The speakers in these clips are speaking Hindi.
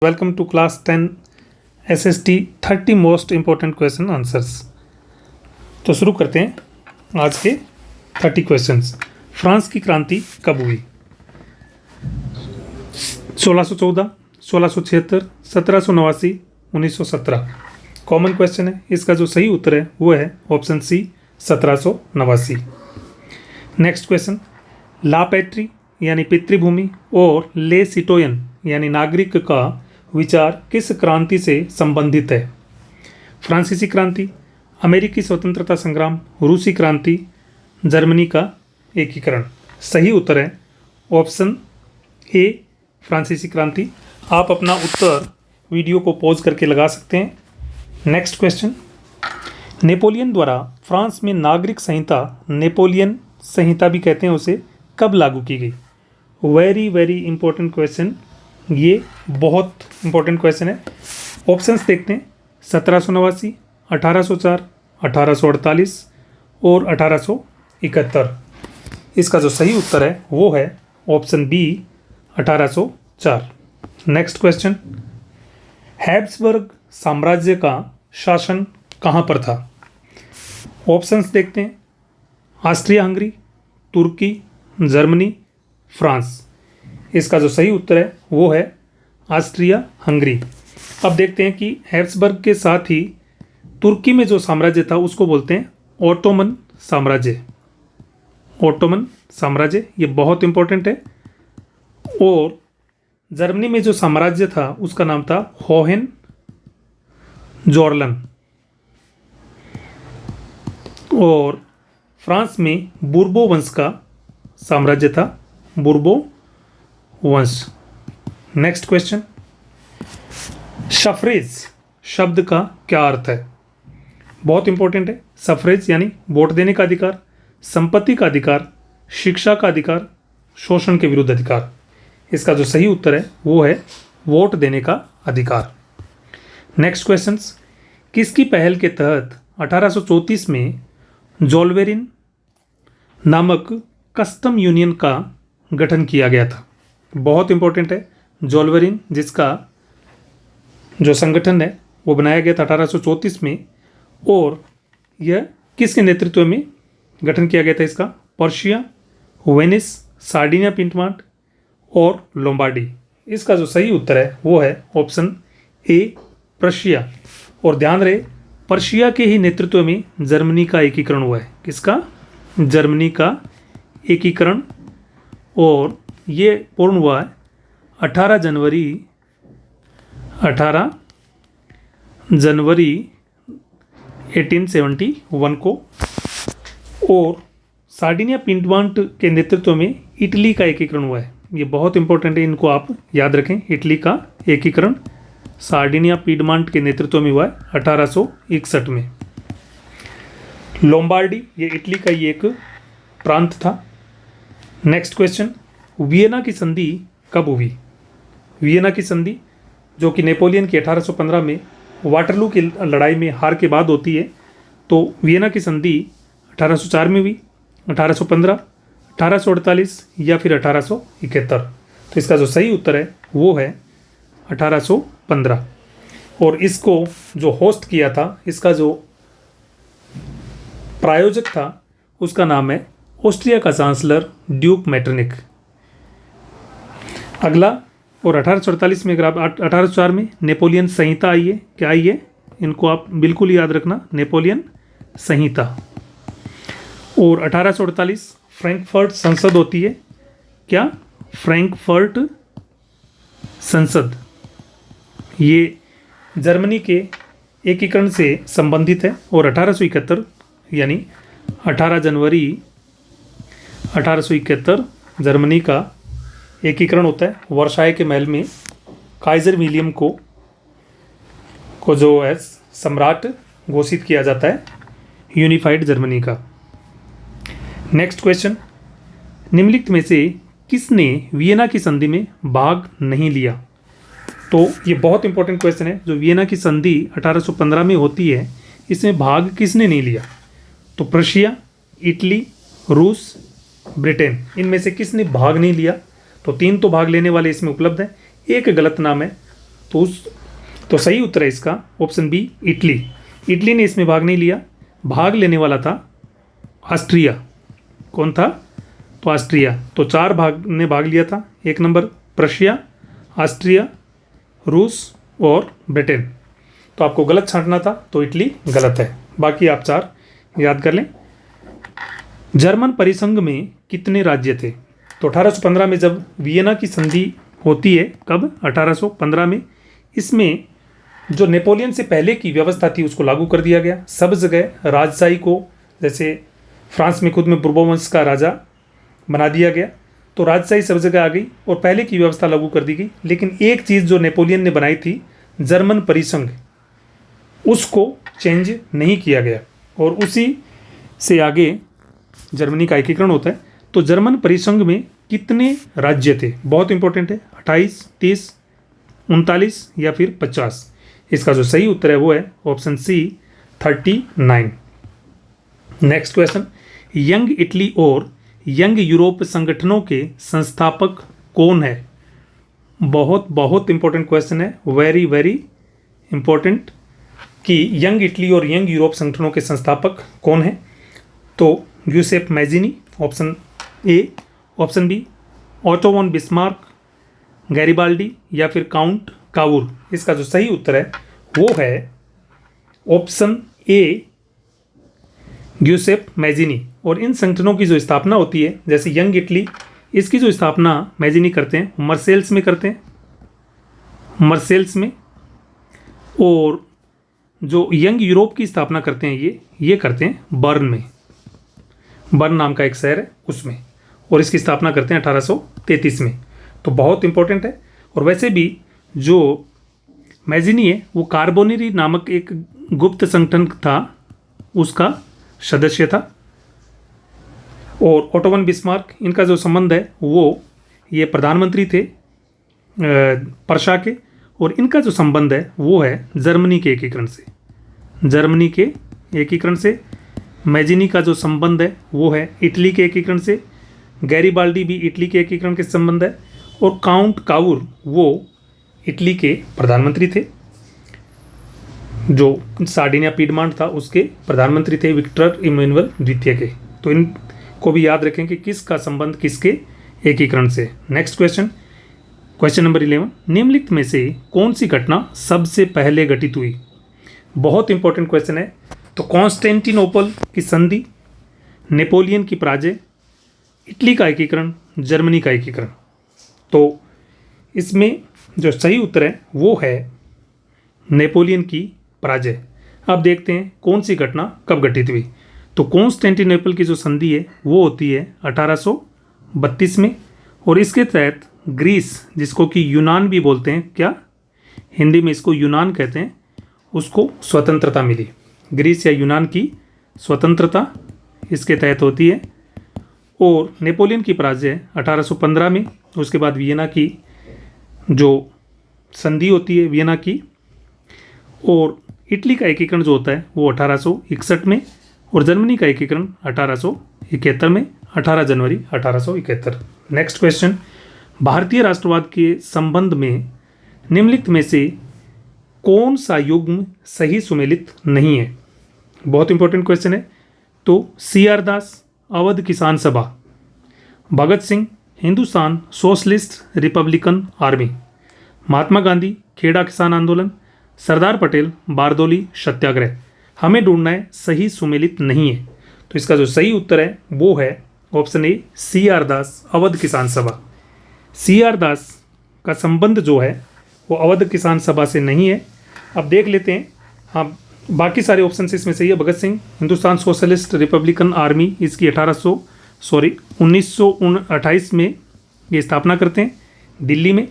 Welcome to class 10 SST 30 most important question answers. तो शुरू करते हैं आज के 30 क्वेश्चंस। फ्रांस की क्रांति कब हुई? 1614, 1676, 1789, 1917। कॉमन क्वेश्चन है। इसका जो सही उत्तर है वो है ऑप्शन सी 1789। नेक्स्ट क्वेश्चन, ला पैट्री यानी पितृभूमि और ले सिटोयन यानी नागरिक का विचार किस क्रांति से संबंधित है? फ्रांसीसी क्रांति, अमेरिकी स्वतंत्रता संग्राम, रूसी क्रांति, जर्मनी का एकीकरण। सही उत्तर है ऑप्शन ए फ्रांसीसी क्रांति। आप अपना उत्तर वीडियो को पॉज करके लगा सकते हैं। नेक्स्ट क्वेश्चन, नेपोलियन द्वारा फ्रांस में नागरिक संहिता, नेपोलियन संहिता भी कहते हैं उसे, कब लागू की गई? वेरी वेरी इंपॉर्टेंट क्वेश्चन, ये बहुत इंपॉर्टेंट क्वेश्चन है। ऑप्शंस देखते हैं, 1789, 1804, 1848 और 1871। इसका जो सही उत्तर है वो है option b 1804। Next question, Habsburg साम्राज्य का शासन कहाँ पर था? ऑप्शंस देखते हैं, ऑस्ट्रिया हंगरी, तुर्की, जर्मनी, फ्रांस। इसका जो सही उत्तर है वो है ऑस्ट्रिया हंगरी। अब देखते हैं कि हैब्सबर्ग के साथ ही तुर्की में जो साम्राज्य था उसको बोलते हैं ओटोमन साम्राज्य। ओटोमन साम्राज्य ये बहुत इंपॉर्टेंट है। और जर्मनी में जो साम्राज्य था उसका नाम था होहेन जोर्लन। और फ्रांस में बुर्बो वंश का साम्राज्य था, बुर्बो वंश। नेक्स्ट क्वेश्चन, सफरेज शब्द का क्या अर्थ है? बहुत इंपॉर्टेंट है। सफरेज यानी वोट देने का अधिकार, संपत्ति का अधिकार, शिक्षा का अधिकार, शोषण के विरुद्ध अधिकार। इसका जो सही उत्तर है वो है वोट देने का अधिकार। नेक्स्ट क्वेश्चंस, किसकी पहल के तहत 1834 में जोल्वेरिन नामक कस्टम यूनियन का गठन किया गया था? बहुत इंपॉर्टेंट है। जोल्वेरिन जिसका जो संगठन है वो बनाया गया था 1834 में। और यह किसके नेतृत्व में गठन किया गया था इसका? पर्शिया, वेनिस, सार्डिनिया पिंटमांट और लोम्बार्डी। इसका जो सही उत्तर है वो है ऑप्शन ए प्रशिया। और ध्यान रहे, पर्शिया के ही नेतृत्व में जर्मनी का एकीकरण हुआ है। किसका? जर्मनी का एकीकरण। और ये पूर्ण हुआ है 18 जनवरी 1871 को। और सार्डिनिया पिंटमांट के नेतृत्व में इटली का एकीकरण हुआ है। ये बहुत इंपॉर्टेंट है, इनको आप याद रखें। इटली का एकीकरण सार्डिनिया पिडमांट के नेतृत्व में हुआ है 1861 में। लोम्बार्डी ये इटली का ही एक प्रांत था। नेक्स्ट क्वेश्चन, वियना की संधि कब हुई? वियना की संधि जो कि नेपोलियन की 1815 में वाटरलू की लड़ाई में हार के बाद होती है। तो वियना की संधि 1804 में हुई, 1815, 1848 या फिर 1871। तो इसका जो सही उत्तर है वो है 1815। और इसको जो होस्ट किया था, इसका जो प्रायोजक था उसका नाम है ऑस्ट्रिया का चांसलर ड्यूक मेटरनिक। अगला, और 1848 में, अगर आप 1804 में नेपोलियन संहिता आई है। क्या आई है? इनको आप बिल्कुल याद रखना, नेपोलियन संहिता। और 1848 फ्रैंकफर्ट संसद होती है। क्या? फ्रैंकफर्ट संसद। ये जर्मनी के एकीकरण से संबंधित है। और 1871 यानी 18 जनवरी 1871 जर्मनी का एकीकरण होता है। वर्साय के महल में काइजर विलियम को जो है सम्राट घोषित किया जाता है यूनिफाइड जर्मनी का। नेक्स्ट क्वेश्चन, निम्नलिखित में से किसने वियना की संधि में भाग नहीं लिया? तो ये बहुत इंपॉर्टेंट क्वेश्चन है। जो वियना की संधि 1815 में होती है, इसमें भाग किसने नहीं लिया? तो प्रशिया, इटली, रूस, ब्रिटेन, इनमें से किसने भाग नहीं लिया? तो 3 तो भाग लेने वाले इसमें उपलब्ध हैं। एक गलत नाम है तो सही उत्तर है इसका ऑप्शन बी इटली। इटली ने इसमें भाग नहीं लिया, भाग लेने वाला था ऑस्ट्रिया। कौन था? तो ऑस्ट्रिया। तो 4 भाग ने भाग लिया था। 1 नंबर प्रशिया, ऑस्ट्रिया, रूस और ब्रिटेन। तो आपको गलत छांटना था, तो इटली गलत है। बाकी आप 4 याद कर लें। जर्मन परिसंघ में कितने राज्य थे? तो 1815 में जब वियना की संधि होती है, कब? 1815 में। इसमें जो नेपोलियन से पहले की व्यवस्था थी उसको लागू कर दिया गया। सब जगह राजशाही को, जैसे फ्रांस में खुद में बुर्बोन वंश का राजा बना दिया गया, तो राजशाही सब जगह आ गई और पहले की व्यवस्था लागू कर दी गई। लेकिन एक चीज़ जो नेपोलियन ने बनाई थी, जर्मन परिसंघ, उसको चेंज नहीं किया गया और उसी से आगे जर्मनी का एकीकरण होता है। तो जर्मन परिसंघ में कितने राज्य थे? बहुत इंपॉर्टेंट है। 28, 30, 39 या फिर 50? इसका जो सही उत्तर है वो है option c 39। Next question, young Italy और यंग यूरोप संगठनों के संस्थापक कौन है? बहुत बहुत इंपॉर्टेंट क्वेश्चन है, वेरी वेरी इंपॉर्टेंट, कि यंग इटली और यंग यूरोप संगठनों के संस्थापक कौन है? तो Giuseppe Mazzini, option a. Option b Otto von Bismarck, Garibaldi या फिर काउंट कावुर? इसका जो सही उत्तर है वो है ऑप्शन ए, यूसेफ मैजिनी। और इन संगठनों की जो स्थापना होती है, जैसे यंग इटली, इसकी जो स्थापना मैजिनी करते हैं, मर्सेल्स में करते हैं, मर्सेल्स में। और जो यंग यूरोप की स्थापना करते हैं ये करते हैं बर्न में। बर्न नाम का एक शहर है उसमें, और इसकी स्थापना करते हैं 1833 में। तो बहुत इंपॉर्टेंट है। और वैसे भी जो मैजिनी है वो कार्बोनेरी नामक एक गुप्त संगठन था, उसका सदस्य था। और ऑटो वन बिस्मार्क, इनका जो संबंध है वो, ये प्रधानमंत्री थे पर्शा के, और इनका जो संबंध है वो है जर्मनी के एकीकरण से। जर्मनी के एकीकरण से। मैजिनी का जो संबंध है वो है इटली के एकीकरण से। गैरिबाल्डी भी इटली के एकीकरण के संबंध है। और काउंट कावुर वो इटली के प्रधानमंत्री थे, जो सार्डिनिया पीडमांट था उसके प्रधानमंत्री थे, विक्टर इमैनुअल द्वितीय के। तो इनको भी याद रखें कि किसका संबंध किसके एकीकरण से। नेक्स्ट क्वेश्चन, क्वेश्चन नंबर 11, निम्नलिखित में से कौन सी घटना सबसे पहले घटित हुई? बहुत इंपॉर्टेंट क्वेश्चन है। तो कॉन्स्टेंटिनोपल की संधि, नेपोलियन की पराजय, इटली का एकीकरण, जर्मनी का एकीकरण। तो इसमें जो सही उत्तर है वो है नेपोलियन की पराजय। अब देखते हैं कौन सी घटना कब घटित हुई। तो कॉन्स्टेंटिनोपल की जो संधि है वो होती है 1832 में, और इसके तहत ग्रीस, जिसको कि यूनान भी बोलते हैं, क्या हिंदी में इसको यूनान कहते हैं, उसको स्वतंत्रता मिली। ग्रीस या यूनान की स्वतंत्रता इसके तहत होती है। और नेपोलियन की पराजय 1815 में, उसके बाद वियना की जो संधि होती है वियना की। और इटली का एकीकरण जो होता है वो 1861 में, और जर्मनी का एकीकरण 1871 में, 18 जनवरी 1871। नेक्स्ट क्वेश्चन, भारतीय राष्ट्रवाद के संबंध में निम्नलिखित में से कौन सा युग्म सही सुमेलित नहीं है? बहुत इंपॉर्टेंट क्वेश्चन है। तो CR दास, Awadh Kisan Sabha, Bhagat Singh, Hindustan Socialist Republican Army, Mahatma Gandhi, Kheda किसान आंदोलन, सरदार पटेल, बारदोली सत्याग्रह। हमें ढूंढना है सही सुमेलित नहीं है। तो इसका जो सही उत्तर है वो है ऑप्शन ए, CR दास, अवध किसान सभा। CR दास का संबंध जो है वो अवध किसान सभा से नहीं है। अब देख लेते हैं। हाँ, बाकी सारे ऑप्शन इसमें सही है। Bhagat Singh, Hindustan Socialist Republican Army, इसकी 1928 में ये स्थापना करते हैं दिल्ली में।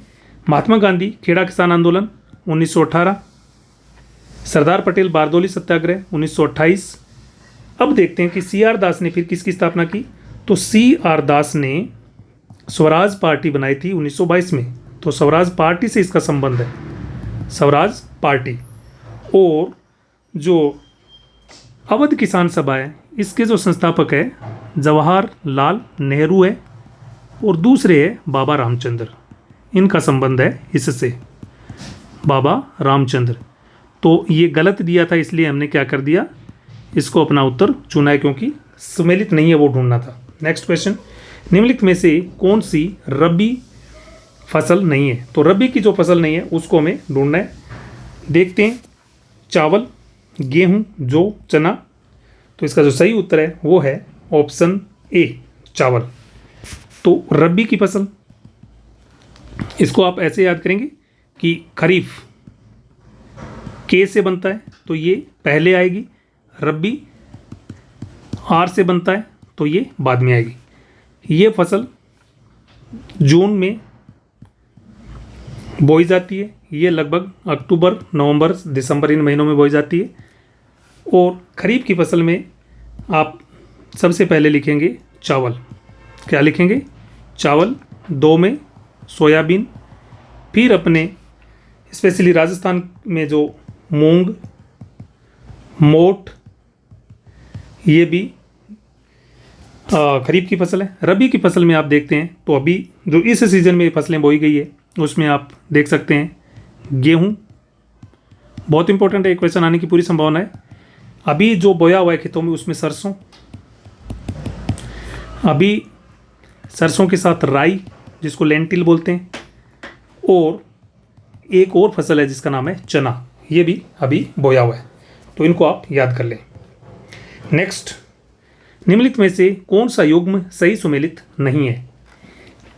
महात्मा गांधी, खेड़ा किसान आंदोलन 1918, सरदार पटेल बारदोली सत्याग्रह 1928। अब देखते हैं कि CR दास ने फिर किसकी स्थापना की। तो CR दास ने स्वराज पार्टी बनाई थी 1922 में। तो स्वराज पार्टी से इसका संबंध है, स्वराज पार्टी। और जो अवध किसान सभा है इसके जो संस्थापक है जवाहरलाल नेहरू है, और दूसरे है बाबा रामचंद्र। इनका संबंध है इससे। बाबा रामचंद्र। तो ये गलत दिया था, इसलिए हमने क्या कर दिया, इसको अपना उत्तर चुना है, क्योंकि सुमेलित नहीं है वो ढूंढना था। नेक्स्ट क्वेश्चन, निम्नलिखित में से कौन सी रबी फसल नहीं है? तो रबी की जो फसल नहीं है उसको हमें ढूंढना है। देखते हैं, चावल, गेहूं, जौ, चना। तो इसका जो सही उत्तर है वो है ऑप्शन ए, चावल। तो रबी की फसल, इसको आप ऐसे याद करेंगे कि खरीफ के से बनता है तो ये पहले आएगी, रबी आर से बनता है तो ये बाद में आएगी। ये फसल जून में बोई जाती है, ये लगभग अक्टूबर, नवंबर, दिसंबर इन महीनों में बोई जाती है। और खरीफ की फसल में आप सबसे पहले लिखेंगे चावल। क्या लिखेंगे? चावल। दो में सोयाबीन, फिर अपने स्पेशली राजस्थान में जो मूंग, मोठ, ये भी खरीफ की फसल है। रबी की फसल में आप देखते हैं तो अभी जो इस सीज़न में फसलें बोई गई है उसमें आप देख सकते हैं गेहूं, बहुत इंपॉर्टेंट है, एक क्वेश्चन आने की पूरी संभावना है। अभी जो बोया हुआ है खेतों में उसमें सरसों, अभी सरसों के साथ राई जिसको लेंटिल बोलते हैं, और एक और फसल है जिसका नाम है चना, ये भी अभी बोया हुआ है। तो इनको आप याद कर लें। नेक्स्ट, निम्नलिखित में से कौन सा युग्म सही सुमेलित नहीं है?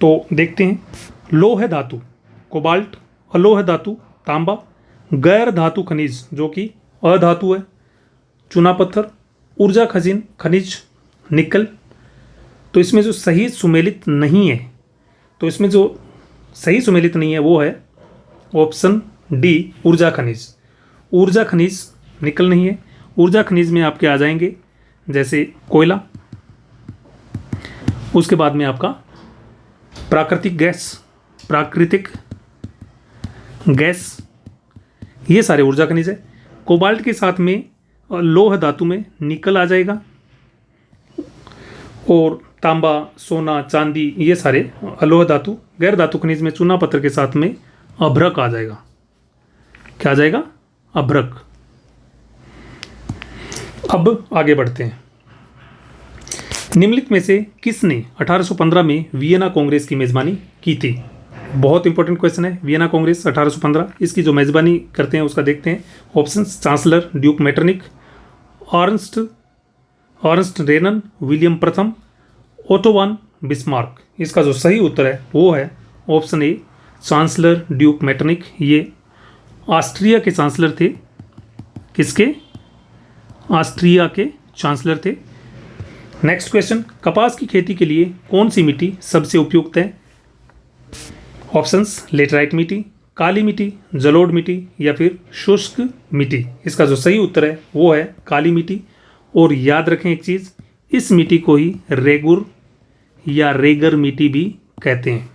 तो देखते हैं, लोह धातु कोबाल्ट, अलोह धातु तांबा, गैर धातु खनिज जो कि अधातु है चूना पत्थर, ऊर्जा खनिज निकल। तो इसमें जो सही सुमेलित नहीं है, तो इसमें जो सही सुमेलित नहीं है वो है ऑप्शन डी, ऊर्जा खनिज। ऊर्जा खनिज निकल नहीं है। ऊर्जा खनिज में आपके आ जाएंगे जैसे कोयला, उसके बाद में आपका प्राकृतिक गैस, ये सारे ऊर्जा खनिज है। कोबाल्ट के साथ में लोह धातु में निकल आ जाएगा, और तांबा, सोना, चांदी, ये सारे अलोह धातु। गैर धातु खनिज में चूना पत्थर के साथ में अभ्रक आ जाएगा। क्या आ जाएगा? अभ्रक। अब आगे बढ़ते हैं। निम्नलिखित में से किसने 1815 में वियना कांग्रेस की मेजबानी की थी? बहुत इंपॉर्टेंट क्वेश्चन है। वियना कांग्रेस 1815, इसकी जो मेजबानी करते हैं उसका देखते हैं। Options, chancellor duke Metternich, Ernst Renan, William प्रथम, ओटो वन बिस्मार्क। इसका जो सही उत्तर है वो है option A, chancellor duke Metternich. ये ऑस्ट्रिया के चांसलर थे। किसके? ऑस्ट्रिया के चांसलर थे। नेक्स्ट क्वेश्चन, कपास की खेती के लिए कौन सी मिट्टी सबसे उपयुक्त है? ऑप्शंस, लेटराइट मिट्टी, काली मिट्टी, जलोढ़ मिट्टी, या फिर शुष्क मिट्टी। इसका जो सही उत्तर है वो है काली मिट्टी। और याद रखें एक चीज़, इस मिट्टी को ही रेगुर या रेगर मिट्टी भी कहते हैं।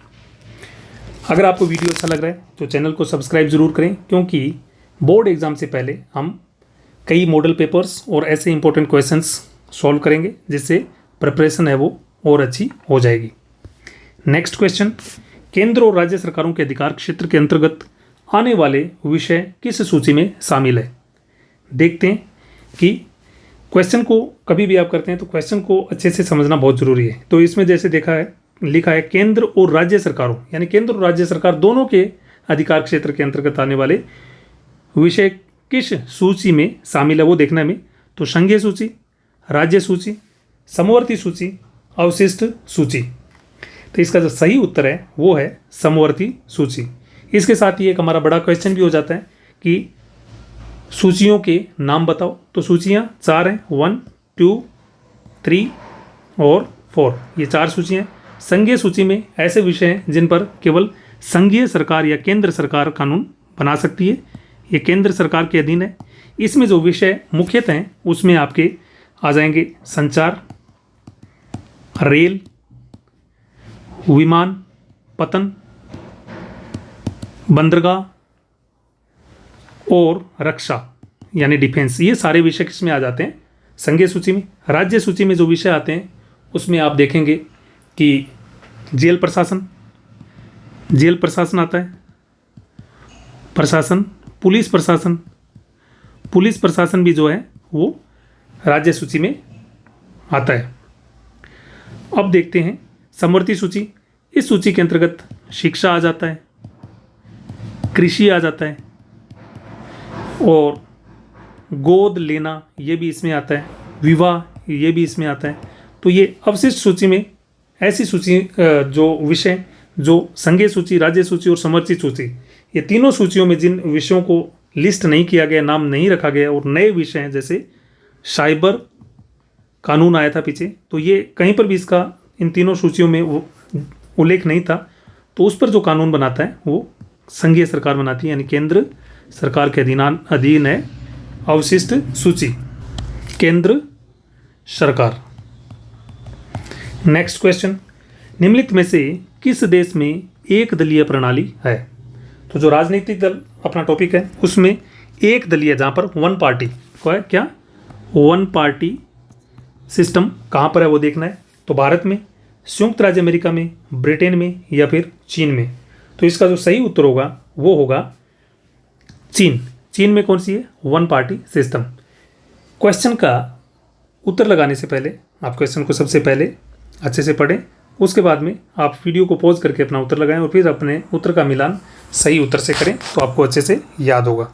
अगर आपको वीडियो अच्छा लग रहा है तो चैनल को सब्सक्राइब ज़रूर करें, क्योंकि बोर्ड एग्ज़ाम से पहले हम कई मॉडल पेपर्स और ऐसे इंपॉर्टेंट क्वेश्चंस सॉल्व करेंगे, जिससे प्रिपरेशन है वो और अच्छी हो जाएगी। नेक्स्ट क्वेश्चन, केंद्र और राज्य सरकारों के अधिकार क्षेत्र के अंतर्गत आने वाले विषय किस सूची में शामिल है? देखते हैं कि क्वेश्चन को कभी भी आप करते हैं तो क्वेश्चन को अच्छे से समझना बहुत ज़रूरी है। तो इसमें जैसे लिखा है केंद्र और राज्य सरकारों, यानी केंद्र और राज्य सरकार दोनों के अधिकार क्षेत्र के अंतर्गत आने वाले विषय किस सूची में शामिल है वो देखना है हमें। तो संघीय सूची, राज्य सूची, समवर्ती सूची, अवशिष्ट सूची। तो इसका जो सही उत्तर है वो है समवर्ती सूची। इसके साथ ही एक हमारा बड़ा क्वेश्चन भी हो जाता है कि सूचियों के नाम बताओ। तो सूचियाँ 4 हैं, 1, 2, 3 और 4, ये 4 सूचियाँ हैं। संघीय सूची में ऐसे विषय हैं जिन पर केवल संघीय सरकार या केंद्र सरकार कानून बना सकती है, ये केंद्र सरकार के अधीन है। इसमें जो विषय मुख्यतः हैं उसमें आपके आ जाएंगे संचार, रेल, विमान पतन, बंदरगाह और रक्षा यानी डिफेंस। ये सारे विषय किसमें आ जाते हैं? संघीय सूची में। राज्य सूची में जो विषय आते हैं उसमें आप देखेंगे कि जेल प्रशासन आता है, प्रशासन, पुलिस प्रशासन, पुलिस प्रशासन भी जो है वो राज्य सूची में आता है। अब देखते हैं समवर्ती सूची। इस सूची के अंतर्गत शिक्षा आ जाता है, कृषि आ जाता है, और गोद लेना ये भी इसमें आता है, विवाह ये भी इसमें आता है। तो ये अवशिष्ट सूची में ऐसी सूची जो विषय जो संघीय सूची, राज्य सूची और समवर्ती सूची, ये तीनों सूचियों में जिन विषयों को लिस्ट नहीं किया गया, नाम नहीं रखा गया, और नए विषय हैं जैसे साइबर कानून आया था पीछे, तो ये कहीं पर भी इसका इन तीनों सूचियों में वो उल्लेख नहीं था, तो उस पर जो कानून बनाता है वो संघीय सरकार बनाती है, यानी केंद्र सरकार के अधीन है अवशिष्ट सूची, केंद्र सरकार। नेक्स्ट क्वेश्चन, निम्नलिखित में से किस देश में एक दलीय प्रणाली है? तो जो राजनीतिक दल अपना टॉपिक है उसमें एक दलीय, जहाँ पर वन पार्टी को है, क्या वन पार्टी सिस्टम कहाँ पर है वो देखना है। तो भारत में, संयुक्त राज्य अमेरिका में, ब्रिटेन में, या फिर चीन में। तो इसका जो सही उत्तर होगा वो होगा चीन। चीन में कौन सी है? One party system. क्वेश्चन का उत्तर लगाने से पहले आप क्वेश्चन को सबसे पहले अच्छे से पढ़ें, उसके बाद में आप वीडियो को पॉज करके अपना उत्तर लगाएं और फिर अपने उत्तर का मिलान सही उत्तर से करें, तो आपको अच्छे से याद होगा।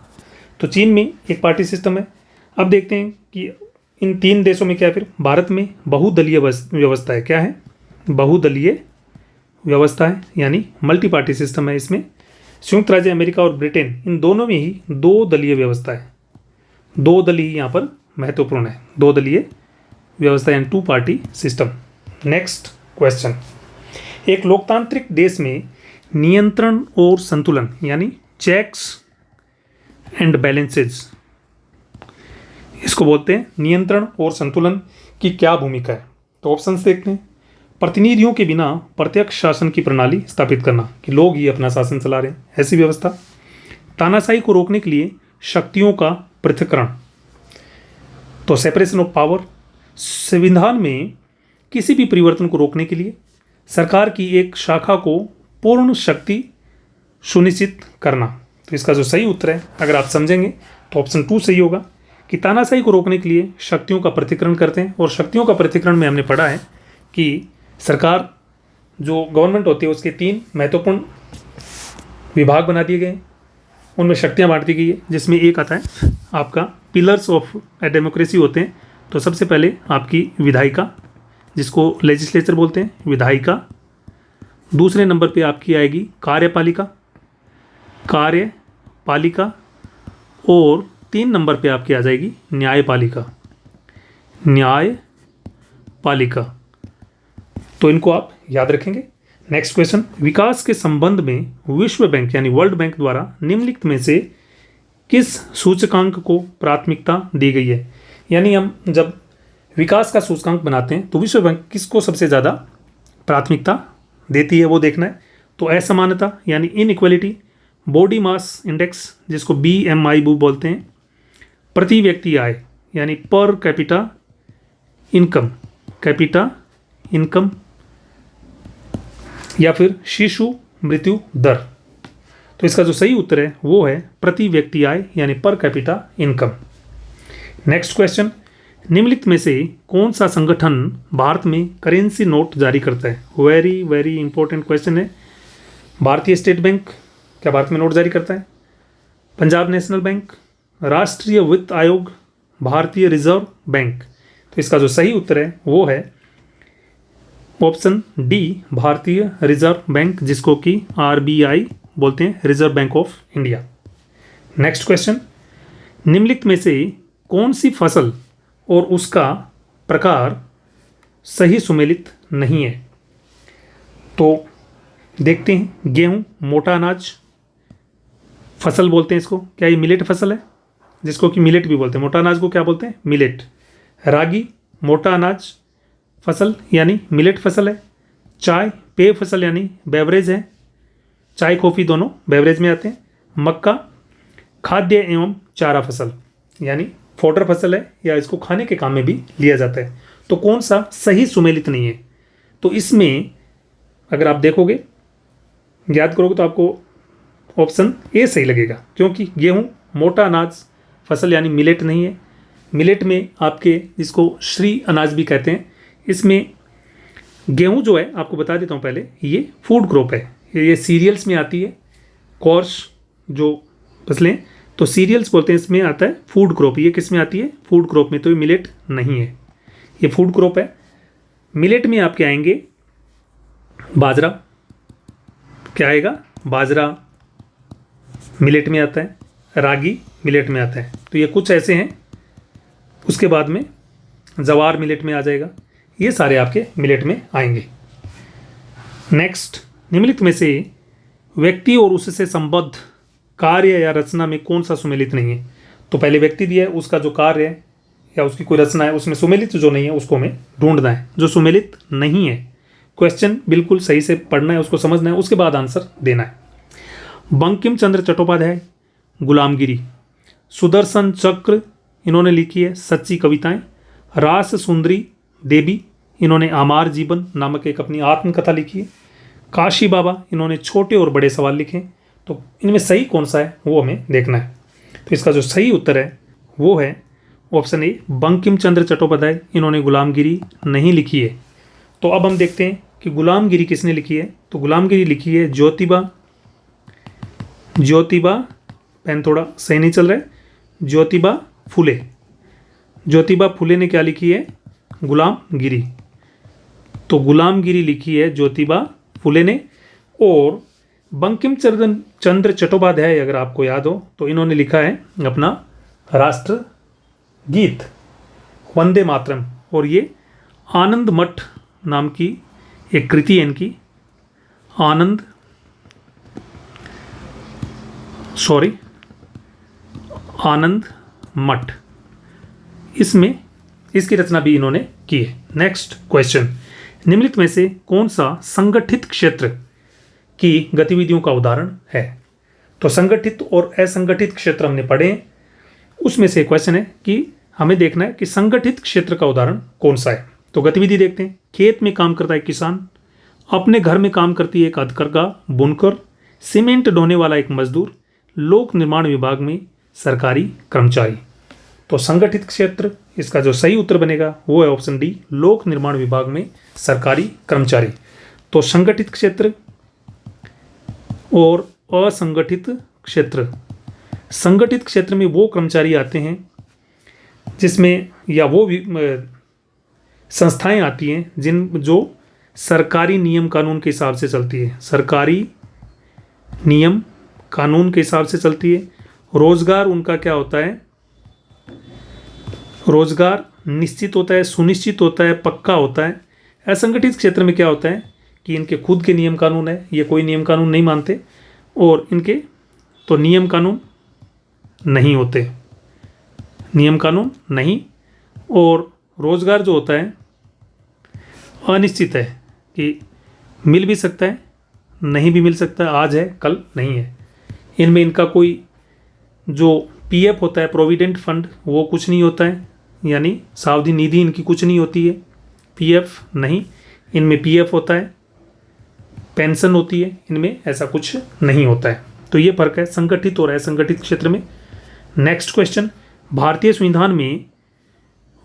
तो चीन में एक पार्टी सिस्टम है। अब देखते हैं कि इन तीन देशों में क्या है। फिर भारत में बहुदलीय व्यवस्था है। क्या है? बहुदलीय व्यवस्था है, यानी मल्टी पार्टी सिस्टम है इसमें। संयुक्त राज्य अमेरिका और ब्रिटेन, इन दोनों में ही दो दलीय व्यवस्था है। दो दल ही यहाँ पर महत्वपूर्ण है, दो दलीय व्यवस्था यानी two party system. Next question, एक लोकतांत्रिक देश में नियंत्रण और संतुलन यानी चेक्स एंड बैलेंसेज, इसको बोलते हैं नियंत्रण और संतुलन की क्या भूमिका है? तो ऑप्शंस देखते हैं। प्रतिनिधियों के बिना प्रत्यक्ष शासन की प्रणाली स्थापित करना, कि लोग ही अपना शासन चला रहे हैं, ऐसी व्यवस्था। तानाशाही को रोकने के लिए शक्तियों का पृथक्करण, तो सेपरेशन ऑफ पावर। संविधान में किसी भी परिवर्तन को रोकने के लिए सरकार की एक शाखा को पूर्ण शक्ति सुनिश्चित करना। तो इसका जो सही उत्तर है, अगर आप समझेंगे तो ऑप्शन 2 सही होगा, कि तानाशाही को रोकने के लिए शक्तियों का पृथक्करण करते हैं। और शक्तियों का पृथक्करण में हमने पढ़ा है कि सरकार जो गवर्नमेंट होती है उसके 3 महत्वपूर्ण विभाग बना दिए गए, उनमें शक्तियाँ बांट दी गई है, जिसमें एक आता है आपका पिलर्स ऑफ ए डेमोक्रेसी होते हैं। तो सबसे पहले आपकी विधायिका, जिसको लेजिस्लेचर बोलते हैं, विधायिका। दूसरे नंबर पे आपकी आएगी कार्यपालिका, कार्यपालिका। और 3 नंबर पे आपकी आ जाएगी न्यायपालिका, न्यायपालिका। तो इनको आप याद रखेंगे। नेक्स्ट क्वेश्चन, विकास के संबंध में विश्व बैंक यानी वर्ल्ड बैंक द्वारा निम्नलिखित में से किस सूचकांक को प्राथमिकता दी गई है? यानी हम जब विकास का सूचकांक बनाते हैं तो विश्व बैंक किसको सबसे ज़्यादा प्राथमिकता देती है वो देखना है। तो असमानता यानी इनइक्वालिटी, बॉडी मास इंडेक्स जिसको BMI बोलते हैं, प्रति व्यक्ति आय यानी per capita income, capita income, या फिर शिशु मृत्यु दर। तो इसका जो सही उत्तर है वो है प्रति व्यक्ति आय यानी per capita income. Next question, निम्नलिखित में से कौन सा संगठन भारत में करेंसी नोट जारी करता है? वेरी वेरी इंपॉर्टेंट क्वेश्चन है। भारतीय स्टेट बैंक क्या भारत में नोट जारी करता है? पंजाब नेशनल बैंक, राष्ट्रीय वित्त आयोग, भारतीय रिजर्व बैंक। तो इसका जो सही उत्तर है वो है ऑप्शन डी, भारतीय रिजर्व बैंक, जिसको कि RBI बोलते हैं, reserve bank of India. Next question, निम्नलिखित में से कौन सी फसल और उसका प्रकार सही सुमेलित नहीं है? तो देखते हैं, गेहूं मोटा अनाज फसल बोलते हैं इसको, क्या ये मिलेट फसल है? जिसको कि मिलेट भी बोलते हैं, मोटा अनाज को क्या बोलते हैं? मिलेट। रागी मोटा अनाज फसल यानी मिलेट फसल है। चाय पेय फसल यानी बेवरेज है, चाय कॉफ़ी दोनों बेवरेज में आते हैं। मक्का खाद्य एवं चारा फसल यानी फोडर फसल है, या इसको खाने के काम में भी लिया जाता है। तो कौन सा सही सुमेलित नहीं है? तो इसमें अगर आप देखोगे, याद करोगे तो आपको ऑप्शन ए सही लगेगा, क्योंकि गेहूँ मोटा अनाज फसल यानी मिलेट नहीं है। मिलेट में आपके जिसको श्री अनाज भी कहते हैं, इसमें गेहूँ जो है आपको बता देता हूँ पहले, ये फूड क्रॉप है, ये सीरियल्स में आती है। कॉर्स जो फसलें तो सीरियल्स बोलते हैं, इसमें आता है फूड क्रॉप। ये किस में आती है? फूड क्रॉप में। तो ये मिलेट नहीं है, ये फूड क्रॉप है। मिलेट में आपके आएंगे बाजरा, क्या आएगा? बाजरा मिलेट में आता है, रागी मिलेट में आता है। तो ये कुछ ऐसे हैं। उसके बाद में जवार मिलेट में आ जाएगा। ये सारे आपके मिलेट में आएंगे। नेक्स्ट, निम्नलिखित में से व्यक्ति और उससे संबद्ध कार्य या रचना में कौन सा सुमेलित नहीं है? तो पहले व्यक्ति दिया है, उसका जो कार्य है या उसकी कोई रचना है उसमें सुमेलित जो नहीं है उसको हमें ढूंढना है। जो सुमेलित नहीं है, क्वेश्चन बिल्कुल सही से पढ़ना है, उसको समझना है, उसके बाद आंसर देना है। बंकिम चंद्र चट्टोपाध्याय गुलामगिरी, सुदर्शन चक्र इन्होंने लिखी है सच्ची कविताएं। रास सुंदरी देवी इन्होंने आमार जीवन नामक एक अपनी आत्मकथा लिखी है। काशी बाबा इन्होंने छोटे और बड़े सवाल लिखे। तो इनमें सही कौन सा है वो हमें देखना है। तो इसका जो सही उत्तर है वो है ऑप्शन ए, बंकिम चंद्र चट्टोपाध्याय इन्होंने गुलामगिरी नहीं लिखी है। तो अब हम देखते हैं कि गुलामगिरी किसने लिखी है। तो गुलामगिरी लिखी है ज्योतिबा, पेन थोड़ा सही नहीं चल रहा है, ज्योतिबा फुले। ज्योतिबा फुले ने क्या लिखी है? गुलामगिरी। तो गुलामगिरी लिखी है ज्योतिबा फुले ने। और बंकिम चंद्र चट्टोपाध्याय अगर आपको याद हो तो इन्होंने लिखा है अपना राष्ट्र गीत वंदे मातरम। और ये आनंद मठ नाम की एक कृति है इनकी, आनंद मठ, इसमें इसकी रचना भी इन्होंने की है। नेक्स्ट क्वेश्चन, निम्नलिखित में से कौन सा संगठित क्षेत्र की गतिविधियों का उदाहरण है? तो संगठित और असंगठित क्षेत्र हमने पढ़े हैं, उसमें से क्वेश्चन है कि हमें देखना है कि संगठित क्षेत्र का उदाहरण कौन सा है। तो गतिविधि देखते हैं। खेत में काम करता है किसान, अपने घर में काम करती है एक हथकरघा बुनकर, सीमेंट ढोने वाला एक मजदूर, लोक निर्माण विभाग में सरकारी कर्मचारी। तो संगठित क्षेत्र, इसका जो सही उत्तर बनेगा वो है ऑप्शन डी, लोक निर्माण विभाग में सरकारी कर्मचारी। तो संगठित क्षेत्र और असंगठित क्षेत्र, संगठित क्षेत्र में वो कर्मचारी आते हैं जिसमें या वो संस्थाएं आती हैं जो सरकारी नियम कानून के हिसाब से चलती है, सरकारी नियम कानून के हिसाब से चलती है। रोजगार उनका क्या होता है? रोजगार निश्चित होता है, सुनिश्चित होता है, पक्का होता है। असंगठित क्षेत्र में क्या होता है कि इनके खुद के नियम कानून है, ये कोई नियम कानून नहीं मानते और इनके तो नियम कानून नहीं होते, नियम कानून नहीं। और रोजगार जो होता है अनिश्चित है कि मिल भी सकता है, नहीं भी मिल सकता है, आज है कल नहीं है। इनमें इनका कोई जो पीएफ होता है, प्रोविडेंट फंड, वो कुछ नहीं होता है, यानी सावधि निधि इनकी कुछ नहीं होती है, पीएफ नहीं। इनमें पीएफ होता है, पेंशन होती है, इनमें ऐसा कुछ नहीं होता है। तो ये फर्क है संगठित और असंगठित क्षेत्र में। नेक्स्ट क्वेश्चन, भारतीय संविधान में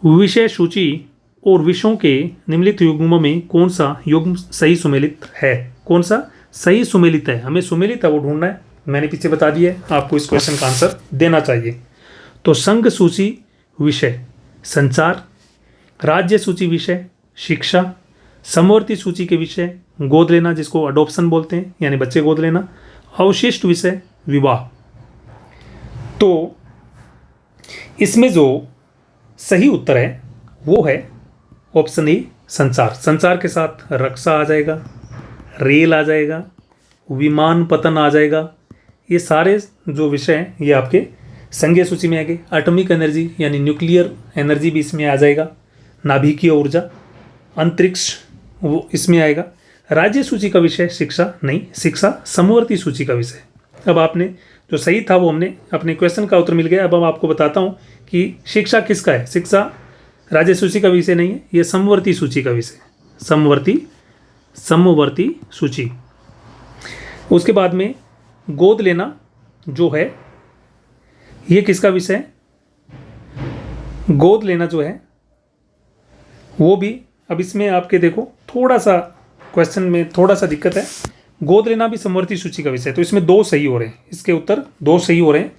विषय सूची और विषयों के निम्नलिखित युग्मों में कौन सा युग्म सही सुमेलित है? कौन सा सही सुमेलित है? हमें सुमेलित है वो ढूंढना है। मैंने पीछे बता दिया है, आपको इस क्वेश्चन का आंसर देना चाहिए। तो संघ सूची विषय संचार, राज्य सूची विषय शिक्षा, समवर्ती सूची के विषय गोद लेना जिसको अडॉप्शन बोलते हैं यानी बच्चे गोद लेना, अवशिष्ट विषय विवाह। तो इसमें जो सही उत्तर है वो है ऑप्शन ए, संचार। संचार के साथ रक्षा आ जाएगा, रेल आ जाएगा, विमान पतन आ जाएगा। ये सारे जो विषय हैं ये आपके संघीय सूची में आएंगे। एटॉमिक एनर्जी यानी न्यूक्लियर एनर्जी भी इसमें आ जाएगा, नाभिकीय ऊर्जा, अंतरिक्ष वो इसमें आएगा। राज्य सूची का विषय शिक्षा नहीं, शिक्षा समवर्ती सूची का विषय। अब आपने जो सही था वो हमने अपने क्वेश्चन का उत्तर मिल गया। अब मैं आपको बताता हूँ कि शिक्षा किसका है। शिक्षा राज्य सूची का विषय नहीं है, ये समवर्ती सूची का विषय, समवर्ती सूची। उसके बाद में गोद लेना जो है ये किसका विषय है? गोद लेना जो है वो भी, अब इसमें आपके देखो थोड़ा सा क्वेश्चन में थोड़ा सा दिक्कत है। गोद लेना भी समवर्ती सूची का विषय है, तो इसमें 2 सही हो रहे हैं, इसके उत्तर 2 सही हो रहे हैं।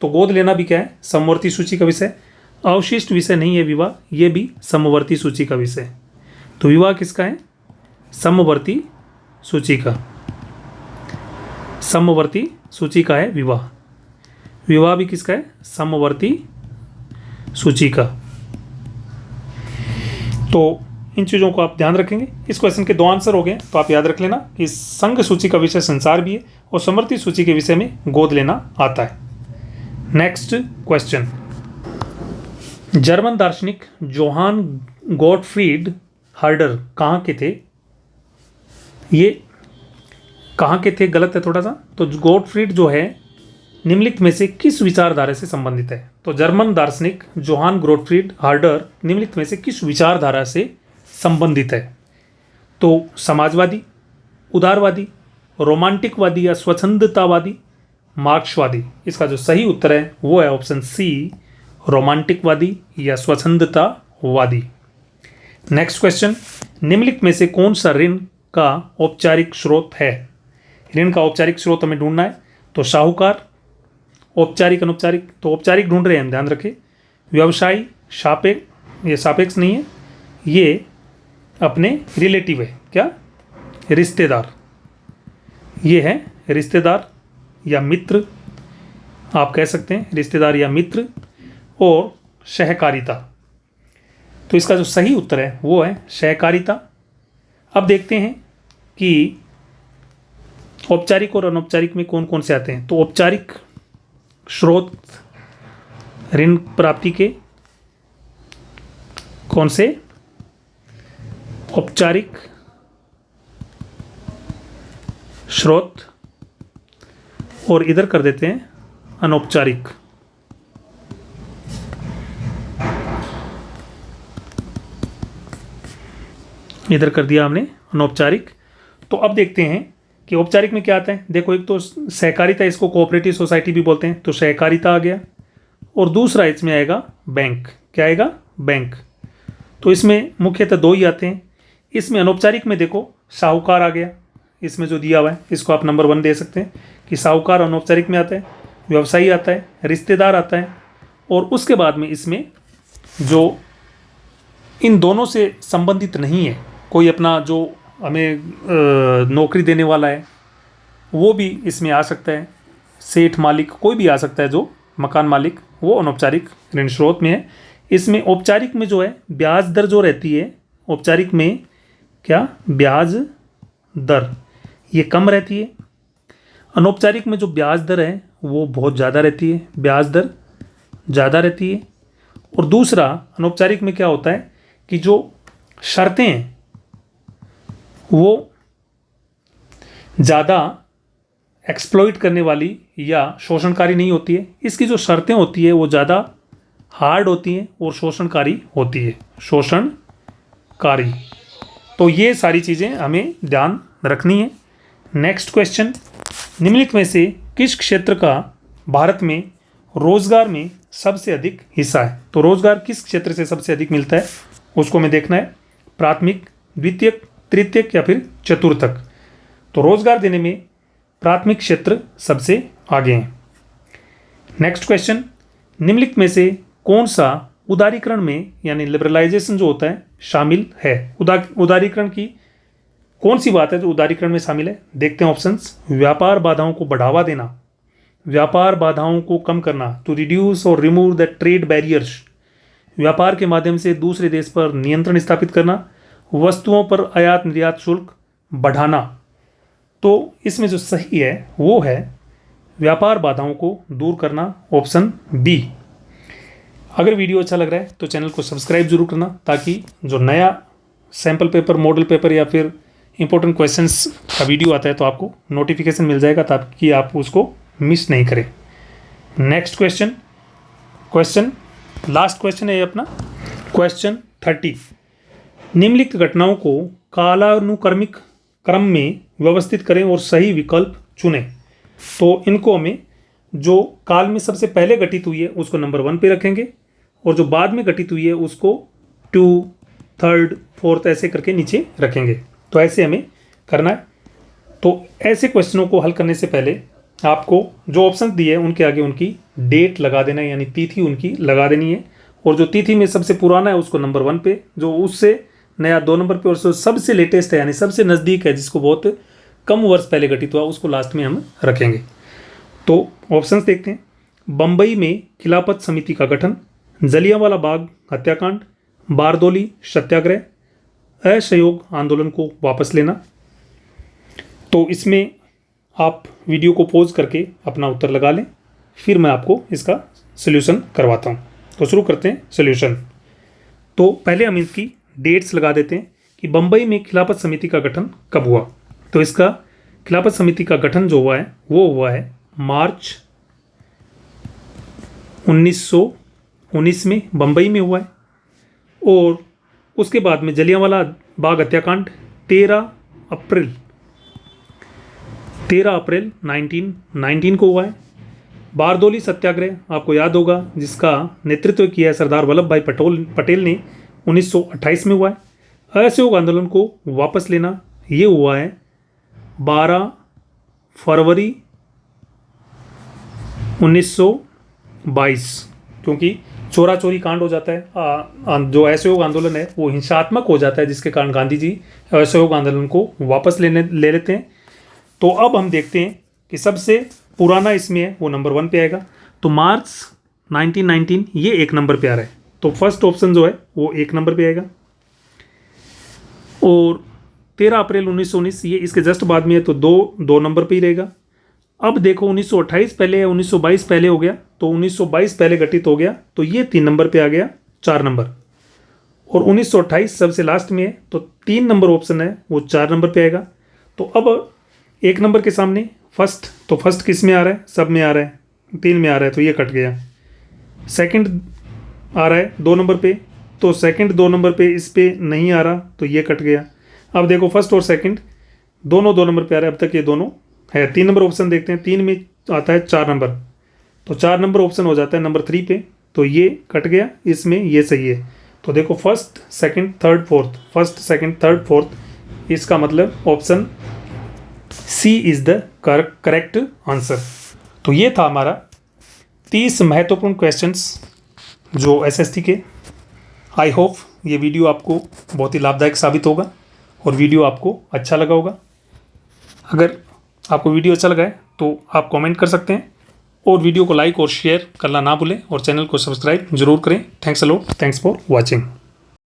तो गोद लेना भी क्या है? समवर्ती सूची का विषय। अवशिष्ट विषय नहीं है विवाह, ये भी समवर्ती सूची का विषय है। तो विवाह किसका है? समवर्ती सूची का। समवर्ती सूची का है विवाह। विवाह भी किसका है? समवर्ती सूची का। तो इन चीज़ों को आप ध्यान रखेंगे। इस क्वेश्चन के 2 आंसर हो गए, तो आप याद रख लेना कि संघ सूची का विषय संसार भी है और समवर्ती सूची के विषय में गोद लेना आता है। नेक्स्ट क्वेश्चन, जर्मन दार्शनिक जोहान गॉटफ्रीड हर्डर कहाँ के थे? ये कहाँ के थे गलत है थोड़ा सा। तो गॉटफ्रीड जो है निम्नलिखित में से किस विचारधारा से संबंधित है? तो जर्मन दार्शनिक जोहान गॉटफ्रीड हर्डर निम्नलिखित में से किस विचारधारा से संबंधित है? तो समाजवादी, उदारवादी, रोमांटिकवादी या स्वच्छंदतावादी, मार्क्सवादी। इसका जो सही उत्तर है वो है ऑप्शन सी, रोमांटिकवादी या स्वच्छंदतावादी। नेक्स्ट क्वेश्चन, निम्नलिखित में से कौन सा ऋण का औपचारिक स्रोत है? ऋण का औपचारिक स्रोत हमें ढूंढना है। तो साहूकार, औपचारिक, अनौपचारिक। तो औपचारिक ढूंढ रहे हैं हम, ध्यान रखें। व्यवसायी, सापेक्ष, ये सापेक्ष नहीं है, ये अपने रिलेटिव है। क्या? रिश्तेदार। ये है रिश्तेदार या मित्र, आप कह सकते हैं रिश्तेदार या मित्र। और सहकारिता। तो इसका जो सही उत्तर है वो है सहकारिता। अब देखते हैं कि औपचारिक और अनौपचारिक में कौन कौन से आते हैं। तो औपचारिक स्रोत ऋण प्राप्ति के कौन से? औपचारिक स्रोत, और इधर कर देते हैं अनौपचारिक। इधर कर दिया हमने अनौपचारिक। तो अब देखते हैं कि औपचारिक में क्या आता है। देखो, एक तो सहकारिता, इसको कोऑपरेटिव सोसाइटी भी बोलते हैं, तो सहकारिता आ गया। और दूसरा इसमें आएगा बैंक। क्या आएगा? बैंक। तो इसमें मुख्यतः 2 ही आते हैं। इसमें अनौपचारिक में देखो साहूकार आ गया, इसमें जो दिया हुआ है इसको आप नंबर 1 दे सकते हैं कि साहूकार अनौपचारिक में आता है। व्यवसायी आता है, रिश्तेदार आता है, और उसके बाद में इसमें जो इन दोनों से संबंधित नहीं है, कोई अपना जो हमें नौकरी देने वाला है वो भी इसमें आ सकता है, सेठ, मालिक, कोई भी आ सकता है, जो मकान मालिक, वो अनौपचारिक ऋण स्रोत में है। इसमें औपचारिक में जो है ब्याज दर जो रहती है, औपचारिक में क्या? ब्याज दर ये कम रहती है। अनौपचारिक में जो ब्याज दर है वो बहुत ज़्यादा रहती है, ब्याज दर ज़्यादा रहती है। और दूसरा अनौपचारिक में क्या होता है कि जो शर्तें हैं वो ज़्यादा एक्सप्लॉइट करने वाली या शोषणकारी नहीं होती है। इसकी जो शर्तें होती है वो ज़्यादा हार्ड होती हैं और शोषणकारी होती है, शोषणकारी। तो ये सारी चीज़ें हमें ध्यान रखनी है। नेक्स्ट क्वेश्चन, निम्नलिखित में से किस क्षेत्र का भारत में रोजगार में सबसे अधिक हिस्सा है? तो रोजगार किस क्षेत्र से सबसे अधिक मिलता है उसको हमें देखना है। प्राथमिक, द्वितीयक, तृतीयक या फिर चतुर्थक। तो रोजगार देने में प्राथमिक क्षेत्र सबसे आगे हैं। नेक्स्ट क्वेश्चन, निम्नलिखित में से कौन सा उदारीकरण में यानी लिबरलाइजेशन जो होता है शामिल है? उदारीकरण की कौन सी बात है जो उदारीकरण में शामिल है? देखते हैं ऑप्शंस। व्यापार बाधाओं को बढ़ावा देना, व्यापार बाधाओं को कम करना, टू रिड्यूस और रिमूव द ट्रेड बैरियर्स, व्यापार के माध्यम से दूसरे देश पर नियंत्रण स्थापित करना, वस्तुओं पर आयात निर्यात शुल्क बढ़ाना। तो इसमें जो सही है वो है व्यापार बाधाओं को दूर करना, ऑप्शन बी। अगर वीडियो अच्छा लग रहा है तो चैनल को सब्सक्राइब जरूर करना, ताकि जो नया सैम्पल पेपर, मॉडल पेपर या फिर इंपॉर्टेंट क्वेश्चंस का वीडियो आता है तो आपको नोटिफिकेशन मिल जाएगा, ताकि आप उसको मिस नहीं करें। नेक्स्ट क्वेश्चन लास्ट क्वेश्चन है अपना क्वेश्चन 30। निम्नलिखित घटनाओं को कालानुक्रमिक क्रम में व्यवस्थित करें और सही विकल्प चुनें। तो इनको हमें जो काल में सबसे पहले घटित हुई है उसको नंबर 1 पे रखेंगे और जो बाद में घटित हुई है उसको 2, 3, 4 ऐसे करके नीचे रखेंगे। तो ऐसे हमें करना है। तो ऐसे क्वेश्चनों को हल करने से पहले आपको जो ऑप्शन दिए हैं उनके आगे उनकी डेट लगा देना है, यानी तिथि उनकी लगा देनी है। और जो तिथि में सबसे पुराना है उसको नंबर 1 पे, जो उससे नया 2 नंबर पे, और जो सबसे लेटेस्ट है यानी सबसे नज़दीक है जिसको बहुत कम वर्ष पहले घटित हुआ उसको लास्ट में हम रखेंगे। तो ऑप्शंस देखते हैं। बम्बई में खिलाफत समिति का गठन, जलियांवाला बाग हत्याकांड, बारदोली सत्याग्रह, असहयोग आंदोलन को वापस लेना। तो इसमें आप वीडियो को पॉज करके अपना उत्तर लगा लें, फिर मैं आपको इसका सॉल्यूशन करवाता हूँ। तो शुरू करते हैं सॉल्यूशन। तो पहले हम इसकी डेट्स लगा देते हैं कि बम्बई में खिलाफत समिति का गठन कब हुआ। तो इसका खिलाफत समिति का गठन जो हुआ है वो हुआ है मार्च 1919 में बम्बई में हुआ है। और उसके बाद में जलियांवाला बाग हत्याकांड 13 अप्रैल 1919 को हुआ है। बारदोली सत्याग्रह आपको याद होगा जिसका नेतृत्व किया है सरदार वल्लभ भाई पटेल ने 1928 में हुआ है। असहयोग आंदोलन को वापस लेना ये हुआ है 12 फरवरी 1922, क्योंकि चोरा चोरी कांड हो जाता है। जो असहयोग आंदोलन है वो हिंसात्मक हो जाता है जिसके कारण गांधी जी असहयोग आंदोलन को वापस ले लेते हैं। तो अब हम देखते हैं कि सबसे पुराना इसमें है वो नंबर 1 पे आएगा। तो मार्च 1919 ये 1 नंबर पे आ रहा है, तो फर्स्ट ऑप्शन जो है वो 1 नंबर पे आएगा। और 13 अप्रैल 1919 ये इसके जस्ट बाद में है, तो 2 नंबर पे ही रहेगा। अब देखो 1928 पहले है, 1922 पहले हो गया, तो 1922 पहले घटित हो गया, तो ये 3 नंबर पे आ गया, 4 नंबर। और 1928 सबसे लास्ट में है, तो 3 नंबर ऑप्शन है वो 4 नंबर पे आएगा। तो अब 1 नंबर के सामने फर्स्ट, तो फर्स्ट किस में आ रहा है, सब में आ रहा है, 3 में आ रहा है, तो ये कट गया। सेकंड आ रहा है 2 नंबर पे, तो सेकंड 2 नंबर पे इस पे नहीं आ रहा, तो ये कट गया। अब देखो फर्स्ट और सेकंड दोनों 2 नंबर पे आ रहा है, अब तक ये दोनों है। 3 नंबर ऑप्शन देखते हैं, 3 में आता है 4 नंबर, तो 4 नंबर ऑप्शन हो जाता है नंबर 3 पे, तो ये कट गया, इसमें ये सही है। तो देखो first second third fourth, first second third fourth, इसका मतलब option c is the correct answer. तो ये था हमारा 30 महत्वपूर्ण क्वेश्चंस जो एसएसटी के। आई होप ये वीडियो आपको बहुत ही लाभदायक साबित होगा और वीडियो आपको अच्छा लगा होगा। अगर आपको वीडियो अच्छा लगा है तो आप कमेंट कर सकते हैं और वीडियो को लाइक और शेयर करना ना भूलें और चैनल को सब्सक्राइब जरूर करें। Thanks a lot, thanks for watching.